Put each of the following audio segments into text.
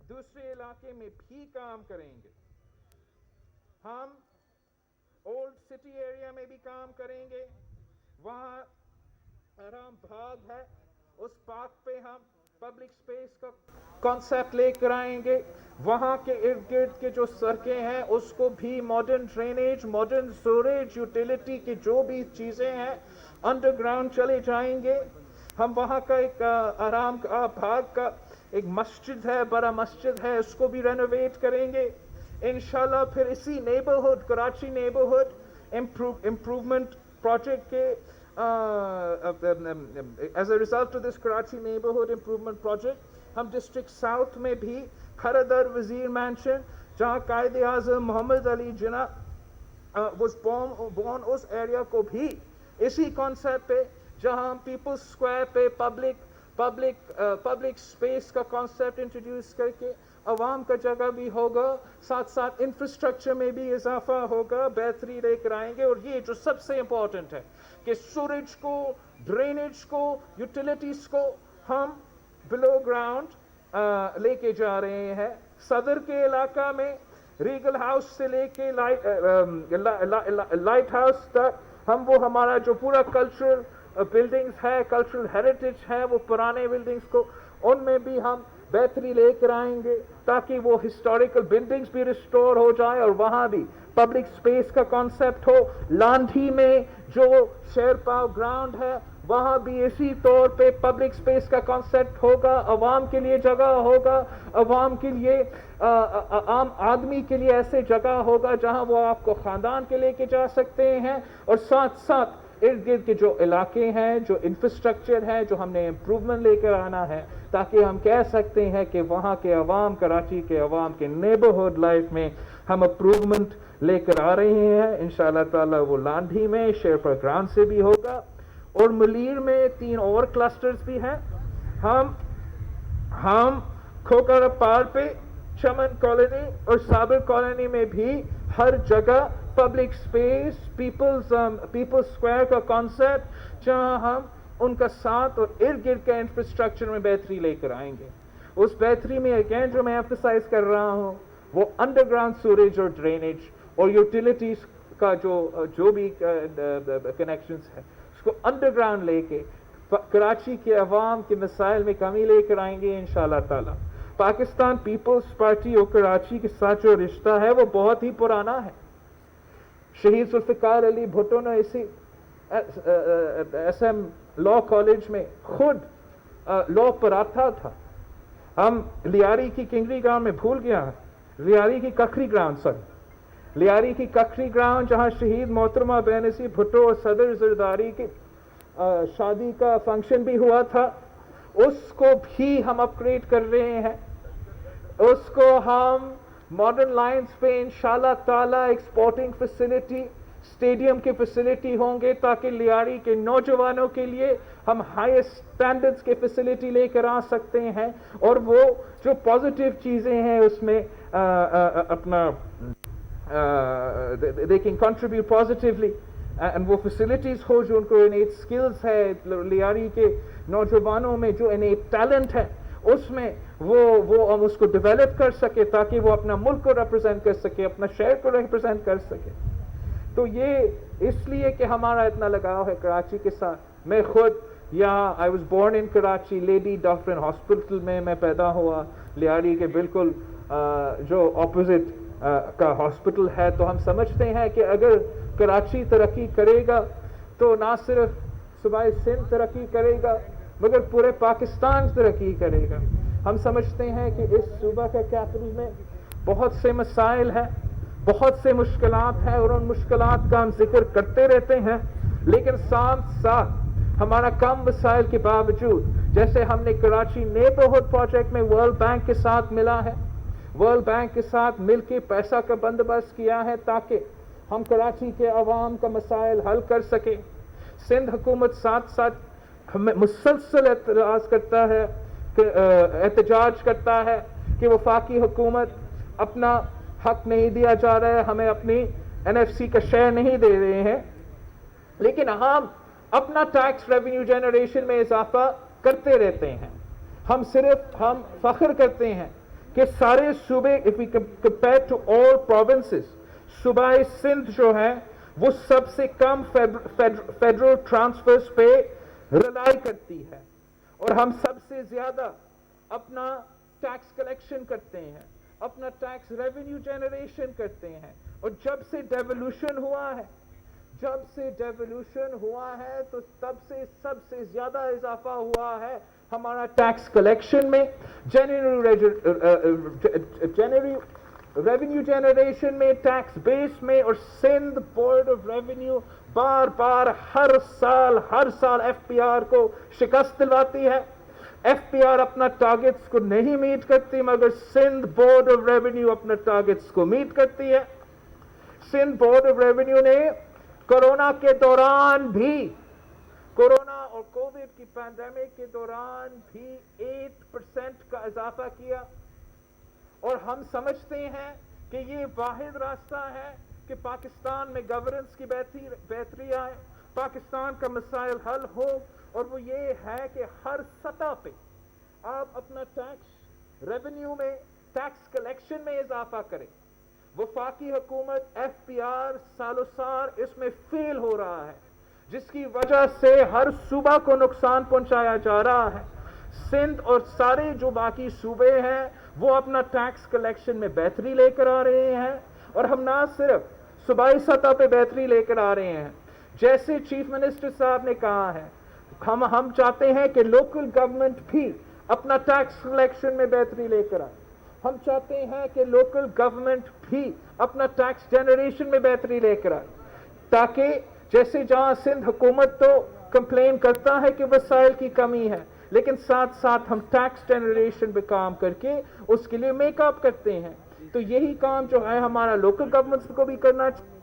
दूसरे इलाके में भी काम करेंगे। हम ओल्ड सिटी एरिया में भी काम करेंगे, वहाँ आराम बाग है, उस पार्क पे हम पब्लिक स्पेस का कॉन्सेप्ट लेकर आएंगे। वहाँ के इर्द गिर्द के जो सड़कें हैं उसको भी modern drainage, modern storage, utility की जो भी चीज़ें हैं अंडरग्राउंड चले जाएंगे। हम वहाँ का एक आराम का भाग का एक मस्जिद है, बड़ा मस्जिद है, उसको भी रेनोवेट करेंगे इंशाल्लाह। फिर इसी neighbourhood, Karachi neighbourhood improvement project के as a result of this Karachi neighbourhood improvement project हम डिस्ट्रिक्ट साउथ में भी खरदर वजीर मैंशन, जहाँ कायदे आज़म मोहम्मद अली जिन्ना was born, उस एरिया को भी इसी कॉन्सेप्ट पे, जहाँ हम पीपल्स स्क्वायर पे पब्लिक स्पेस का कॉन्सेप्ट इंट्रोड्यूस करके अवाम का जगह भी होगा, साथ साथ इंफ्रास्ट्रक्चर में भी इजाफा होगा, बेहतरी लेकर आएंगे। और ये जो सबसे इम्पोर्टेंट है कि सूरज को, ड्रेनेज को, यूटिलिटीज को हम बिलो ग्राउंड लेके जा रहे हैं। सदर के इलाका में रीगल हाउस से लेके लाइट हाउस तक हम वो हमारा जो पूरा कल्चरल बिल्डिंग्स है, कल्चरल हेरिटेज है, वो पुराने बिल्डिंग्स को उनमें भी हम बेहतरी लेकर आएंगे ताकि वो हिस्टोरिकल बिल्डिंग्स भी रिस्टोर हो जाए और वहाँ भी पब्लिक स्पेस का कॉन्सेप्ट हो। लांधी में जो शेरपाव ग्राउंड है वहाँ भी इसी तौर पे पब्लिक स्पेस का कॉन्सेप्ट होगा, अवाम के लिए जगह होगा, अवाम के लिए आम आदमी के लिए ऐसे जगह होगा जहाँ वो आपको ख़ानदान के लेके जा सकते हैं। और साथ साथ इर्द गिर्द के जो इलाके हैं, जो इंफ्रास्ट्रक्चर है, जो हमने इम्प्रूवमेंट लेकर आना है ताकि हम कह सकते हैं कि वहाँ के अवाम, कराची के अवाम के नेबरहुड लाइफ में हम इम्प्रूवमेंट लेकर आ रहे हैं इंशाअल्लाह ताला। वो लांधी में शेरपुर ग्राउंड से भी होगा और मुलीर में 3 और क्लस्टर्स भी हैं। हम खोकर पार पे चमन कॉलोनी और साबिर कॉलोनी में भी हर जगह पब्लिक स्पेस, पीपल्स स्क्वायर का कॉन्सेप्ट, जहां हम उनका साथ और इर्द गिर्द के इंफ्रास्ट्रक्चर में बेहतरी लेकर आएंगे। उस बेहतरी में अगेन जो मैं एम्फसाइज कर रहा हूं वो अंडरग्राउंड सूरेज और ड्रेनेज और यूटिलिटीज का जो भी कनेक्शंस है उसको अंडरग्राउंड लेके कराची के अवाम के मसाइल में कमी लेकर आएंगे इंशाअल्लाह ताला। पाकिस्तान पीपल्स पार्टी और कराची के साथ जो रिश्ता है वो बहुत ही पुराना है। शहीद जुल्फ़िकार अली भुट्टो ने इसी SM लॉ कॉलेज में खुद लॉ पढ़ाता था। हम लियारी की किंगरी ग्राउंड में भूल गया, लियारी की कखरी ग्राउंड जहां शहीद मोहतरमा बेनज़ीर भुट्टो और सदर जरदारी की शादी का फंक्शन भी हुआ था, उसको भी हम अपग्रेड कर रहे हैं। उसको हम मॉडर्न लाइन्स पे इंशाअल्लाह ताला एक्सपोर्टिंग फैसिलिटी, स्टेडियम की फैसिलिटी होंगे ताकि लियारी के नौजवानों के लिए हम हाईएस्ट स्टैंडर्ड्स के फैसिलिटी लेकर आ सकते हैं। और वो जो पॉजिटिव चीज़ें हैं उसमें अपना they can contribute positively and वो फैसिलिटीज़ हो जो उनको इनेट स्किल्स है, लियारी के नौजवानों में जो इनेट टैलेंट है उसमें वो हम उसको डेवलप कर सके ताकि वो अपना मुल्क को रिप्रेजेंट कर सके, अपना शहर को रिप्रेजेंट कर सके। तो ये इसलिए कि हमारा इतना लगाव है कराची के साथ। मैं खुद यहाँ I was born in Karachi, lady doctor hospital में मैं पैदा हुआ, लियारी के बिल्कुल जो ऑपोजिट का हॉस्पिटल है। तो हम समझते हैं कि अगर कराची तरक्की करेगा तो ना सिर्फ सूबाए सिंध तरक्की करेगा मगर पूरे पाकिस्तान तरक्की करेगा। हम समझते हैं कि इस सूबा के कैपिटल में बहुत से मसाइल हैं, बहुत से मुश्किलात हैं और उन मुश्किलात का हम जिक्र करते रहते हैं, लेकिन साथ साथ हमारा कम मसाइल के बावजूद जैसे हमने कराची नेबरहुड प्रोजेक्ट में वर्ल्ड बैंक के साथ मिला है, वर्ल्ड बैंक के साथ मिलकर पैसा का बंदोबस्त किया है ताकि हम कराची के अवाम का मसाइल हल कर सके। सिंध हुकूमत साथ साथ हमें मुसलसल एहतजाज करता है कि वफाकी हुकूमत अपना हक नहीं दिया जा रहा है, हमें अपनी NFC का शेयर नहीं दे रहे हैं, लेकिन हम अपना टैक्स रेवेन्यू जनरेशन में इजाफा करते रहते हैं। हम फख्र करते हैं کہ सारे सूबे, if we compare to all provinces, सूबाए Sindh जो है वो सबसे कम फेडरल ट्रांसफर्स पे रिलाई करती है, और हम सबसे ज्यादा अपना टैक्स कलेक्शन करते हैं, अपना टैक्स रेवेन्यू जनरेशन करते हैं। और जब से डेवोल्यूशन हुआ है तो तब से सबसे ज्यादा इजाफा हुआ है हमारा टैक्स कलेक्शन में, जनरल रेवेन्यू जनरेशन में, टैक्स बेस में। और सिंध बोर्ड ऑफ रेवेन्यू बार बार हर साल एफपीआर को शिकस्त दिलवाती है। एफपीआर अपना टारगेट्स को नहीं मीट करती, मगर सिंध बोर्ड ऑफ रेवेन्यू अपना टारगेट्स को मीट करती है। सिंध बोर्ड ऑफ रेवेन्यू ने कोरोना के दौरान भी, कोरोना और कोविड की पैंडेमिक के दौरान भी 8% का इजाफा किया। और हम समझते हैं कि ये वाहिद रास्ता है कि पाकिस्तान में गवर्नेंस की बेहतरी आए, पाकिस्तान का मसाइल हल हो, और वो ये है कि हर सतह पे आप अपना टैक्स रेवेन्यू में, टैक्स कलेक्शन में इजाफा करें। वफाकी हुकूमत एफपीआर सालों साल इसमें फेल हो रहा है, जिसकी वजह से हर सूबा को नुकसान पहुंचाया जा रहा है। सिंध और सारे जो बाकी सूबे हैं वो अपना टैक्स कलेक्शन में बेहतरी लेकर आ रहे हैं, और हम ना सिर्फ सूबाई सतह पे बेहतरी लेकर आ रहे हैं, जैसे चीफ मिनिस्टर साहब ने कहा है, हम चाहते हैं कि लोकल गवर्नमेंट भी अपना टैक्स कलेक्शन में बेहतरी लेकर आए। हम चाहते हैं कि लोकल गवर्नमेंट भी अपना टैक्स जनरेशन में बेहतरी लेकर आए, ताकि जैसे जहां सिंध हुकूमत तो कंप्लेन करता है कि वसाइल की कमी है, लेकिन साथ साथ हम टैक्स जनरेशन पे काम करके उसके लिए मेकअप करते हैं। तो यही काम जो है हमारा लोकल गवर्नमेंट्स को भी करना चाहिए।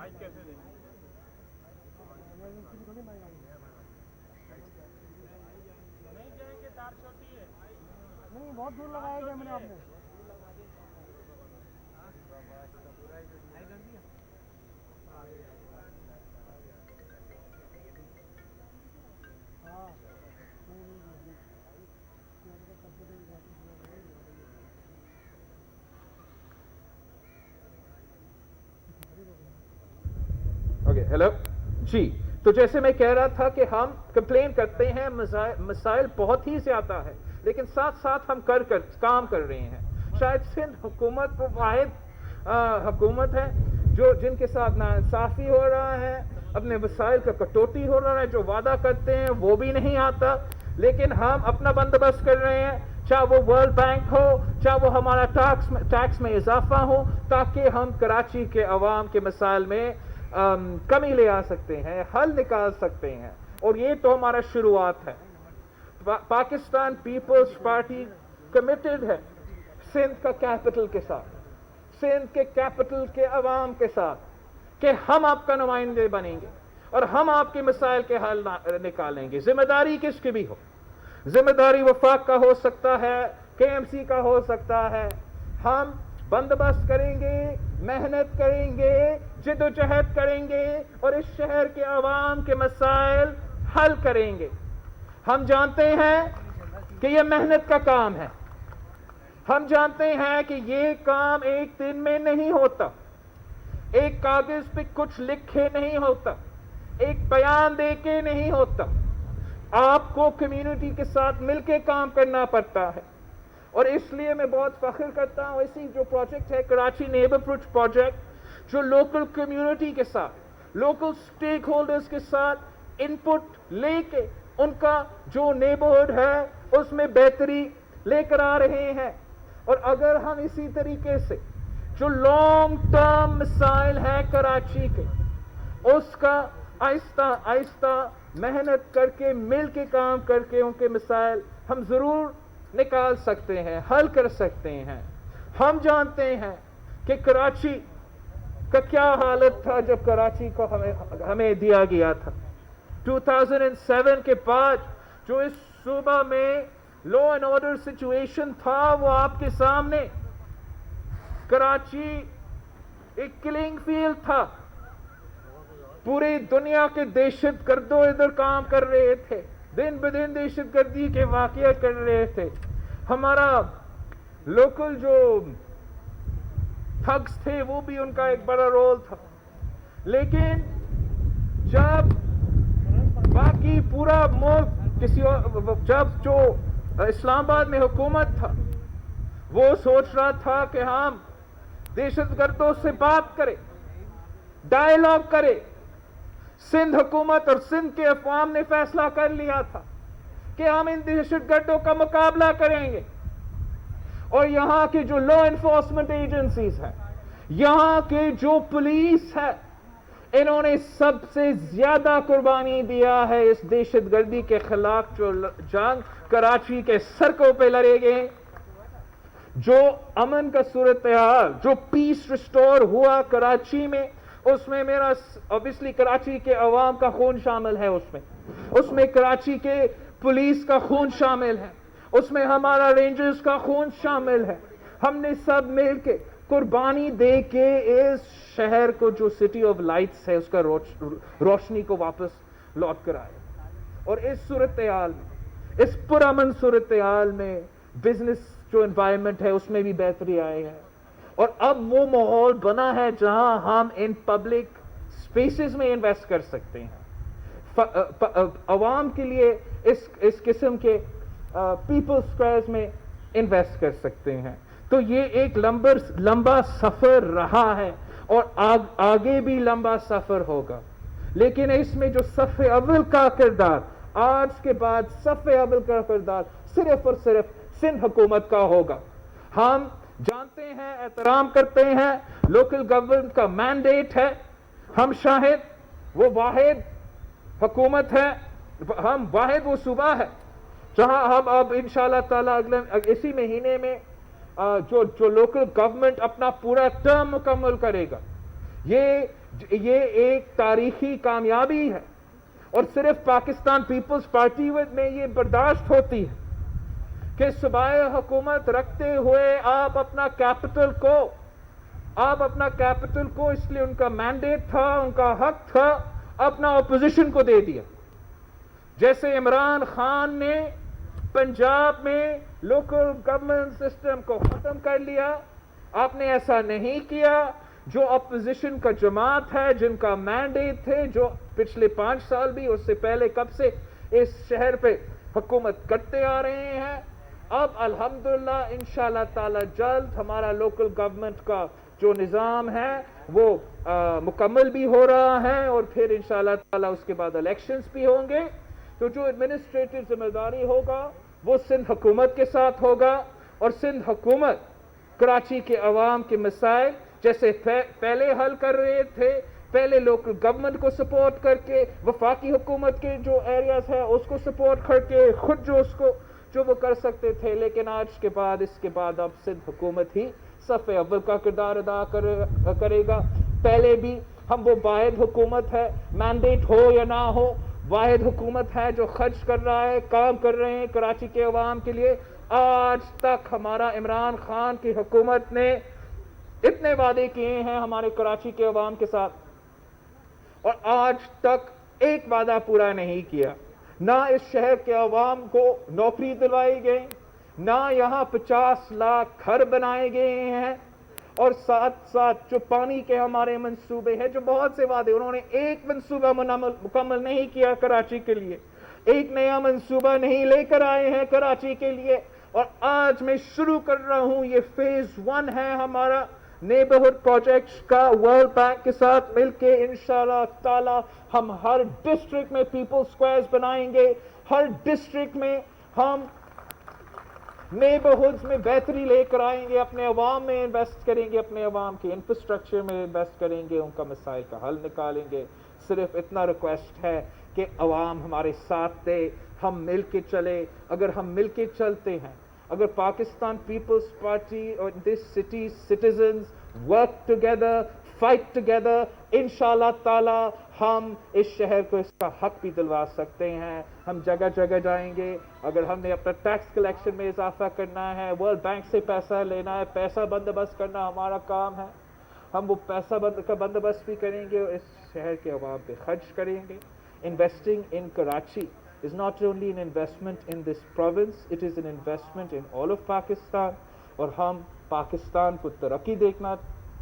कैसे देंगे? नहीं जाएंगे, तार छोटी है। नहीं, बहुत दूर लगाया गया मैंने आपने। हेलो जी, तो जैसे मैं कह रहा था कि हम कंप्लेन करते हैं, मसाइल बहुत ही ज्यादा है, लेकिन साथ साथ हम काम कर रहे हैं। शायद सिंध हुकूमत वो वाहिद हुकूमत है जो जिनके साथ नाइंसाफी हो रहा है, अपने वसाइल का कटौती हो रहा है, जो वादा करते हैं वो भी नहीं आता। लेकिन हम अपना बंदोबस्त कर रहे हैं, चाहे वो वर्ल्ड बैंक हो, चाहे वो हमारा टैक्स में इजाफा हो, ताकि हम कराची के अवाम के मसाइल में कमी ले आ सकते हैं, हल निकाल सकते हैं। और ये तो हमारा शुरुआत है। पाकिस्तान पीपल्स पार्टी कमिटेड है सिंध का कैपिटल के साथ, सिंध के कैपिटल के अवाम के साथ, कि हम आपका नुमाइंदे बनेंगे और हम आपके मसाइल के हल निकालेंगे। जिम्मेदारी किसकी भी हो, जिम्मेदारी वफाक का हो सकता है, केएमसी का हो सकता है। हम बंदोबस्त करेंगे, मेहनत करेंगे, जिद्दोजहद करेंगे और इस शहर के अवाम के मसाइल हल करेंगे। हम जानते हैं कि यह मेहनत का काम है, हम जानते हैं कि ये काम एक दिन में नहीं होता, एक कागज पे कुछ लिखे नहीं होता, एक बयान दे के नहीं होता। आपको कम्युनिटी के साथ मिलकर काम करना पड़ता है। और इसलिए मैं बहुत फख्र करता हूं, इसी जो प्रोजेक्ट है कराची नेबरहुड प्रोजेक्ट, जो लोकल कम्युनिटी के साथ, लोकल स्टेक होल्डर्स के साथ इनपुट लेके उनका जो नेबरहुड है उसमें बेहतरी लेकर आ रहे हैं। और अगर हम इसी तरीके से जो लॉन्ग टर्म मसाइल है कराची के, उसका आहिस्ता आहिस्ता محنت کر کے مل کے کام کر کے ان کے مسائل ہم ضرور نکال سکتے ہیں, حل کر سکتے ہیں. ہم جانتے ہیں کہ کراچی کا کیا حالت تھا جب کراچی کو ہمیں دیا گیا تھا. 2007 کے بعد جو اس صوبہ میں لا اینڈ آرڈر سچویشن تھا وہ آپ کے سامنے. کراچی ایک کلنگ فیلڈ تھا. پوری دنیا کے دہشت گردوں ادھر کام کر رہے تھے, دن بدن دہشت گردی کے واقعات کر رہے تھے. ہمارا لوکل جو تھگس تھے وہ بھی ان کا ایک بڑا رول تھا. لیکن جب باقی پورا ملک جب جو اسلام آباد میں حکومت تھا وہ سوچ رہا تھا کہ ہم دہشت گردوں سے بات کریں, ڈائیلاگ کریں, سندھ حکومت اور سندھ کے عوام نے فیصلہ کر لیا تھا کہ ہم ان دہشت گردوں کا مقابلہ کریں گے. اور یہاں کی جو لا انفورسمنٹ ایجنسیز ہیں, یہاں کے جو پولیس ہے, انہوں نے سب سے زیادہ قربانی دیا ہے اس دہشت گردی کے خلاف جو جنگ کراچی کے سڑکوں پہ لڑے گئے. جو امن کا صورتحال, جو پیس ریسٹور ہوا کراچی میں, اس میں میرا obviously کراچی کے عوام کا خون شامل ہے, اس میں کراچی کے پولیس کا خون شامل ہے, اس میں ہمارا رینجرز کا خون شامل ہے. ہم نے سب مل کے قربانی دے کے اس شہر کو جو سٹی آف لائٹس ہے اس کا روشنی کو واپس لوٹ کر آئے. اور اس صورتحال میں, اس پرامن صورتحال میں بزنس جو انوائرمنٹ ہے اس میں بھی بہتری آئی ہے. اور اب وہ ماحول بنا ہے جہاں ہم ان پبلک اسپیسز میں انویسٹ کر سکتے ہیں. عوام کے لیے اس قسم کے پیپل اسکوائرز میں انویسٹ کر سکتے ہیں. تو یہ ایک لمبا سفر رہا ہے اور آگے بھی لمبا سفر ہوگا. لیکن اس میں جو صف اول کا کردار, آج کے بعد صف اول کا کردار صرف اور صرف سندھ حکومت کا ہوگا. ہم جانتے ہیں, احترام کرتے ہیں, لوکل گورنمنٹ کا مینڈیٹ ہے. ہم شاہد وہ واحد حکومت ہے, ہم واحد وہ صوبہ ہے جہاں ہم اب انشاءاللہ تعالیٰ اسی مہینے میں جو لوکل گورنمنٹ اپنا پورا ٹرم مکمل کرے گا. یہ ایک تاریخی کامیابی ہے اور صرف پاکستان پیپلز پارٹی میں یہ برداشت ہوتی ہے کہ صوبائی حکومت رکھتے ہوئے آپ اپنا کیپٹل کو اس لیے ان کا مینڈیٹ تھا, ان کا حق تھا, اپنا اپوزیشن کو دے دیا. جیسے عمران خان نے پنجاب میں لوکل گورنمنٹ سسٹم کو ختم کر لیا, آپ نے ایسا نہیں کیا. جو اپوزیشن کا جماعت ہے, جن کا مینڈیٹ تھے, جو پچھلے 5 سال بھی اس سے پہلے کب سے اس شہر پہ حکومت کرتے آ رہے ہیں, اب الحمدللہ انشاءاللہ تعالی جلد ہمارا لوکل گورنمنٹ کا جو نظام ہے وہ مکمل بھی ہو رہا ہے اور پھر انشاءاللہ تعالی اس کے بعد الیکشنز بھی ہوں گے. تو جو ایڈمنسٹریٹو ذمہ داری ہوگا وہ سندھ حکومت کے ساتھ ہوگا. اور سندھ حکومت کراچی کے عوام کے مسائل جیسے پہلے حل کر رہے تھے, پہلے لوکل گورنمنٹ کو سپورٹ کر کے, وفاقی حکومت کے جو ایریاز ہیں اس کو سپورٹ کر کے, خود جو وہ کر سکتے تھے. لیکن آج کے بعد اس کے بعد اب سندھ حکومت ہی صف اول کا کردار ادا کرے گا. پہلے بھی ہم وہ واحد حکومت ہے, مینڈیٹ ہو یا نہ ہو, واحد حکومت ہے جو خرچ کر رہا ہے, کام کر رہے ہیں کراچی کے عوام کے لیے. آج تک ہمارا عمران خان کی حکومت نے اتنے وعدے کیے ہیں ہمارے کراچی کے عوام کے ساتھ اور آج تک ایک وعدہ پورا نہیں کیا. نہ اس شہر کے عوام کو نوکری دلوائی گئی, نہ یہاں 50 لاکھ گھر بنائے گئے ہیں, اور ساتھ جو پانی کے ہمارے منصوبے ہیں, جو بہت سے وعدے, انہوں نے ایک منصوبہ مکمل نہیں کیا کراچی کے لیے, ایک نیا منصوبہ نہیں لے کر آئے ہیں کراچی کے لیے. اور آج میں شروع کر رہا ہوں, یہ فیز 1 ہے ہمارا نیبرہڈ پروجیکٹس کا ورلڈ بینک کے ساتھ مل کے. انشاءاللہ تعالی ہم ہر ڈسٹرکٹ میں پیپل سکوائرز بنائیں گے, ہر ڈسٹرکٹ میں ہم نیبرہڈز میں بہتری لے کر آئیں گے, اپنے عوام میں انویسٹ کریں گے, اپنے عوام کے انفراسٹرکچر میں انویسٹ کریں گے, ان کا مسائل کا حل نکالیں گے. صرف اتنا ریکویسٹ ہے کہ عوام ہمارے ساتھ دے, ہم مل کے چلے. اگر ہم مل کے چلتے ہیں, اگر پاکستان پیپلز پارٹی اور دس city citizens work together, fight together, انشاءاللہ تعالی ہم اس شہر کو اس کا حق بھی دلوا سکتے ہیں. ہم جگہ جگہ جائیں گے. اگر ہم نے اپنا ٹیکس کلیکشن میں اضافہ کرنا ہے, ورلڈ بینک سے پیسہ لینا ہے, پیسہ بندوبست کرنا ہمارا کام ہے. ہم وہ پیسہ کا بندوبست بھی کریں گے اور اس شہر کے عوام پہ خرچ کریں گے. Investing in Karachi is not only an investment in this province, it is an investment in all of Pakistan. اور ہم پاکستان کو ترقی دیکھنا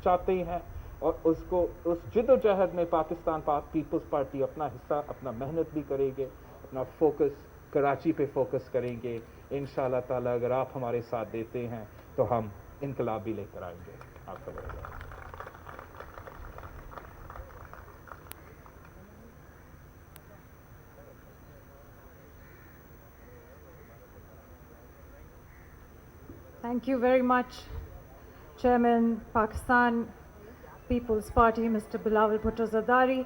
چاہتے ہیں, اور اس کو اس جد و جہد میں پاکستان پیپلز پارٹی اپنا حصہ, اپنا محنت بھی کرے گے, اپنا فوکس کراچی پہ فوکس کریں گے. انشاءاللہ تعالی اگر آپ ہمارے ساتھ دیتے ہیں تو ہم انقلاب بھی لے کر آئیں گے. آپ کا بہت بہت Thank you very much, Chairman, Pakistan People's Party, Mr. Bilawal Bhutto Zardari.